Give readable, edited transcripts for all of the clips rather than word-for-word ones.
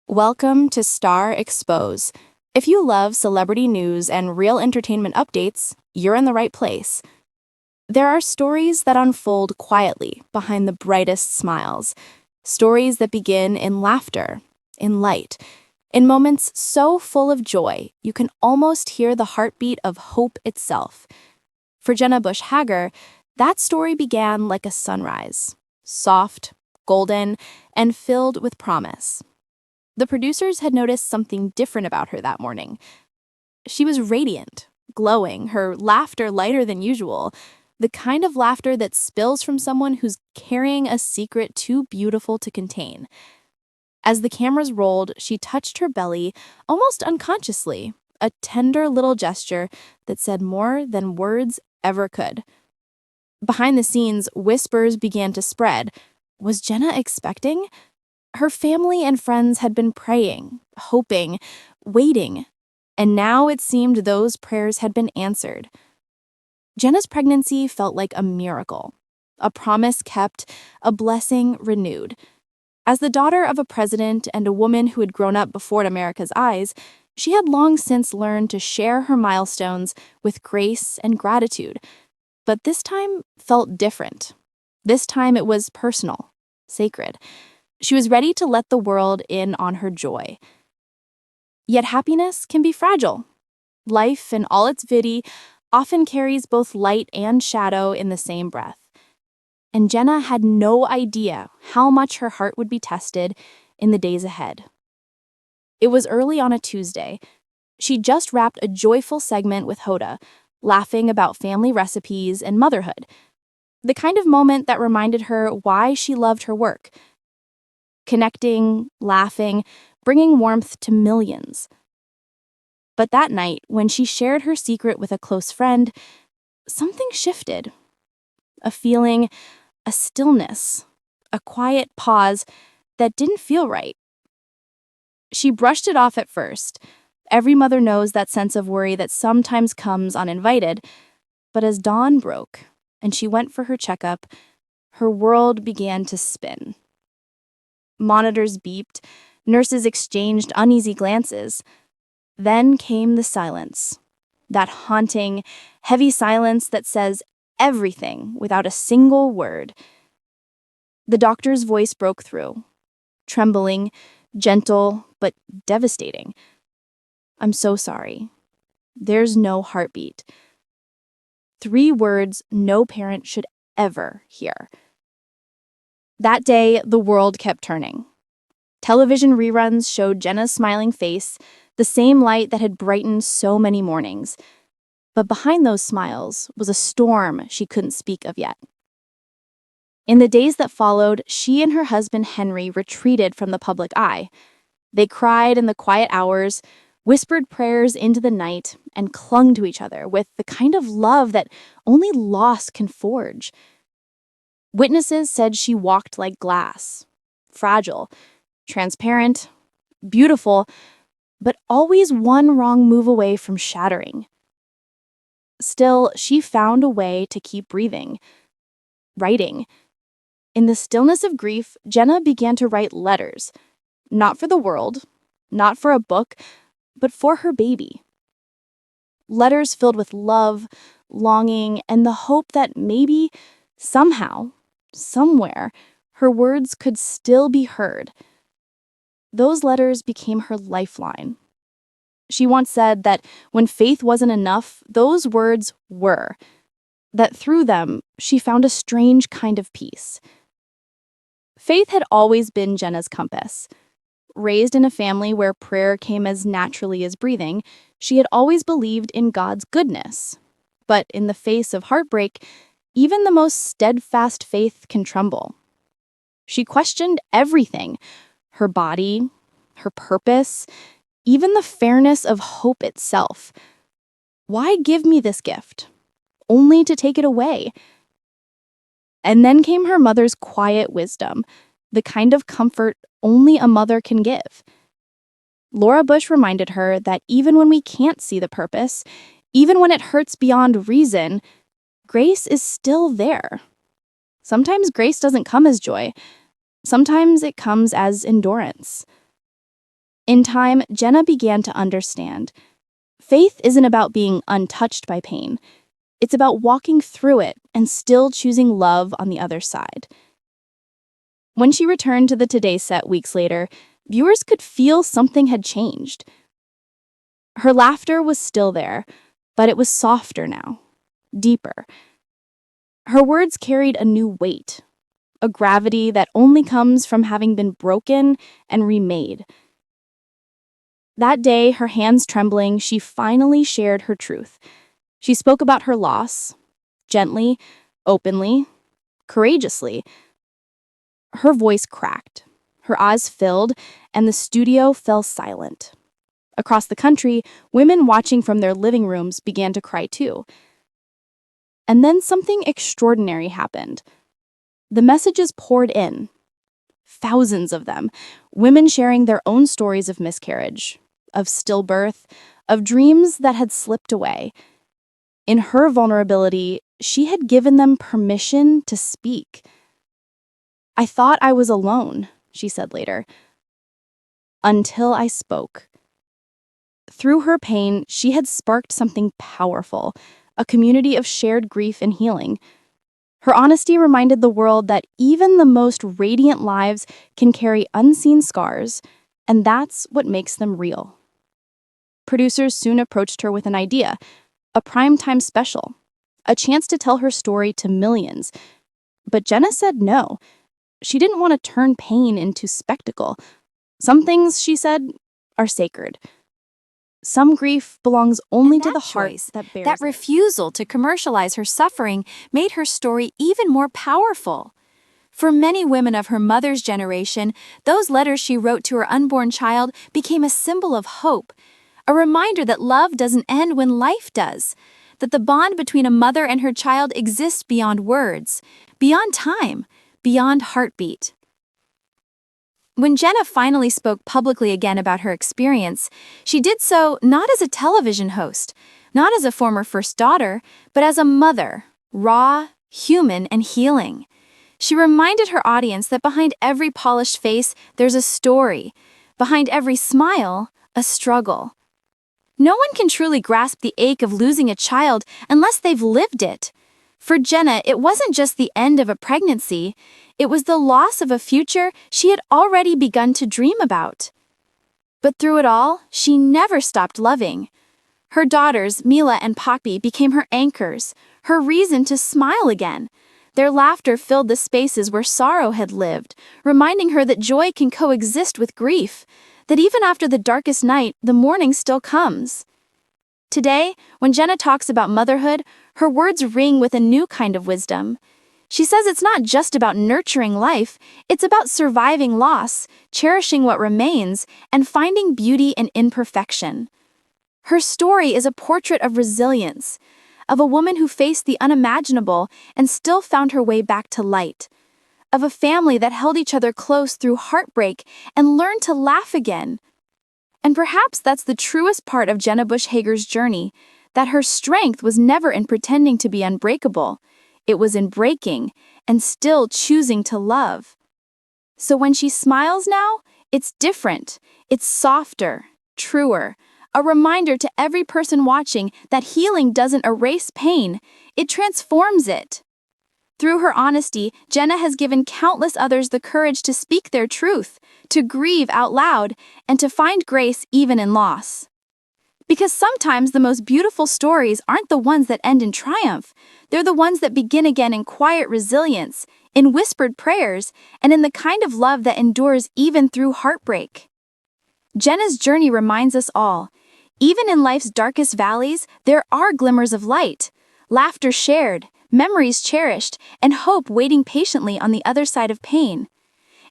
Welcome to Star Expose. If you love celebrity news and real entertainment updates, you're in the right place. There are stories that unfold quietly behind the brightest smiles, stories that begin in laughter, in light, in moments so full of joy you can almost hear the heartbeat of hope itself. For Jenna Hager, that story began like a sunrise, soft, golden, and filled with promise. The producers had noticed something different about her that morning. She was radiant, glowing, her laughter lighter than usual, the kind of laughter that spills from someone who's carrying a secret too beautiful to contain. As the cameras rolled, she touched her belly, almost unconsciously, a tender little gesture that said more than words ever could. Behind the scenes, whispers began to spread. Was Jenna expecting? Her family and friends had been praying, hoping, waiting, and now it seemed those prayers had been answered. Jenna's pregnancy felt like a miracle, a promise kept, a blessing renewed. As the daughter of a president and a woman who had grown up before America's eyes, she had long since learned to share her milestones with grace and gratitude. But this time felt different. This time it was personal, sacred. She was ready to let the world in on her joy. Yet happiness can be fragile. Life, in all its beauty, often carries both light and shadow in the same breath. And Jenna had no idea how much her heart would be tested in the days ahead. It was early on a Tuesday. She just wrapped a joyful segment with Hoda, laughing about family recipes and motherhood. The kind of moment that reminded her why she loved her work. Connecting, laughing, bringing warmth to millions. But that night, when she shared her secret with a close friend, something shifted. A feeling, a stillness, a quiet pause that didn't feel right. She brushed it off at first. Every mother knows that sense of worry that sometimes comes uninvited. But as dawn broke and she went for her checkup, her world began to spin. Monitors beeped, nurses exchanged uneasy glances. Then came the silence, that haunting, heavy silence that says everything without a single word. The doctor's voice broke through, trembling, gentle, but devastating. "I'm so sorry. There's no heartbeat." 3 words no parent should ever hear. That day, the world kept turning. Television reruns showed Jenna's smiling face, the same light that had brightened so many mornings. But behind those smiles was a storm she couldn't speak of yet. In the days that followed, she and her husband Henry retreated from the public eye. They cried in the quiet hours, whispered prayers into the night, and clung to each other with the kind of love that only loss can forge. Witnesses said she walked like glass, fragile, transparent, beautiful, but always one wrong move away from shattering. Still, she found a way to keep breathing, writing. In the stillness of grief, Jenna began to write letters, not for the world, not for a book, but for her baby. Letters filled with love, longing, and the hope that maybe, somehow, somewhere, her words could still be heard. Those letters became her lifeline. She once said that when faith wasn't enough, those words were. That through them, she found a strange kind of peace. Faith had always been Jenna's compass. Raised in a family where prayer came as naturally as breathing, she had always believed in God's goodness. But in the face of heartbreak, even the most steadfast faith can tremble. She questioned everything: her body, her purpose, even the fairness of hope itself. Why give me this gift, only to take it away? And then came her mother's quiet wisdom, the kind of comfort only a mother can give. Laura Bush reminded her that even when we can't see the purpose, even when it hurts beyond reason, grace is still there. Sometimes grace doesn't come as joy. Sometimes it comes as endurance. In time, Jenna began to understand. Faith isn't about being untouched by pain. It's about walking through it and still choosing love on the other side. When she returned to the Today set weeks later, viewers could feel something had changed. Her laughter was still there, but it was softer now, deeper. Her words carried a new weight, a gravity that only comes from having been broken and remade. That day, her hands trembling, she finally shared her truth. She spoke about her loss, gently, openly, courageously. Her voice cracked, her eyes filled, and the studio fell silent. Across the country, women watching from their living rooms began to cry too. And then something extraordinary happened. The messages poured in. Thousands of them, women sharing their own stories of miscarriage, of stillbirth, of dreams that had slipped away. In her vulnerability, she had given them permission to speak. "I thought I was alone," she said later, "until I spoke." Through her pain, she had sparked something powerful, a community of shared grief and healing. Her honesty reminded the world that even the most radiant lives can carry unseen scars, and that's what makes them real. Producers soon approached her with an idea, a primetime special, a chance to tell her story to millions. But Jenna said no. She didn't want to turn pain into spectacle. Some things, she said, are sacred. Some grief belongs only to the heart that bears That it. refusal to commercialize her suffering made her story even more powerful. For many women of her mother's generation, those letters she wrote to her unborn child became a symbol of hope, a reminder that love doesn't end when life does, that the bond between a mother and her child exists beyond words, beyond time, beyond heartbeat. When Jenna finally spoke publicly again about her experience, she did so not as a television host, not as a former first daughter, but as a mother, raw, human, and healing. She reminded her audience that behind every polished face, there's a story. Behind every smile, a struggle. No one can truly grasp the ache of losing a child unless they've lived it. For Jenna, it wasn't just the end of a pregnancy, it was the loss of a future she had already begun to dream about. But through it all, she never stopped loving. Her daughters, Mila and Poppy, became her anchors, her reason to smile again. Their laughter filled the spaces where sorrow had lived, reminding her that joy can coexist with grief, that even after the darkest night, the morning still comes. Today, when Jenna talks about motherhood, her words ring with a new kind of wisdom. She says it's not just about nurturing life, it's about surviving loss, cherishing what remains, and finding beauty in imperfection. Her story is a portrait of resilience, of a woman who faced the unimaginable and still found her way back to light, of a family that held each other close through heartbreak and learned to laugh again. And perhaps that's the truest part of Jenna Bush Hager's journey, that her strength was never in pretending to be unbreakable. It was in breaking and still choosing to love. So when she smiles now, it's different. It's softer, truer, a reminder to every person watching that healing doesn't erase pain, it transforms it. Through her honesty, Jenna has given countless others the courage to speak their truth, to grieve out loud, and to find grace even in loss. Because sometimes the most beautiful stories aren't the ones that end in triumph. They're the ones that begin again in quiet resilience, in whispered prayers, and in the kind of love that endures even through heartbreak. Jenna's journey reminds us all, even in life's darkest valleys, there are glimmers of light, laughter shared, memories cherished, and hope waiting patiently on the other side of pain.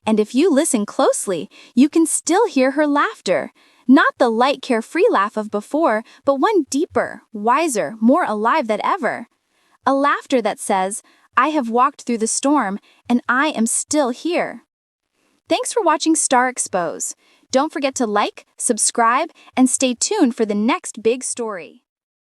And if you listen closely, you can still hear her laughter. Not the light, carefree laugh of before, but one deeper, wiser, more alive than ever. A laughter that says, "I have walked through the storm, and I am still here." Thanks for watching Star Expose. Don't forget to like, subscribe, and stay tuned for the next big story.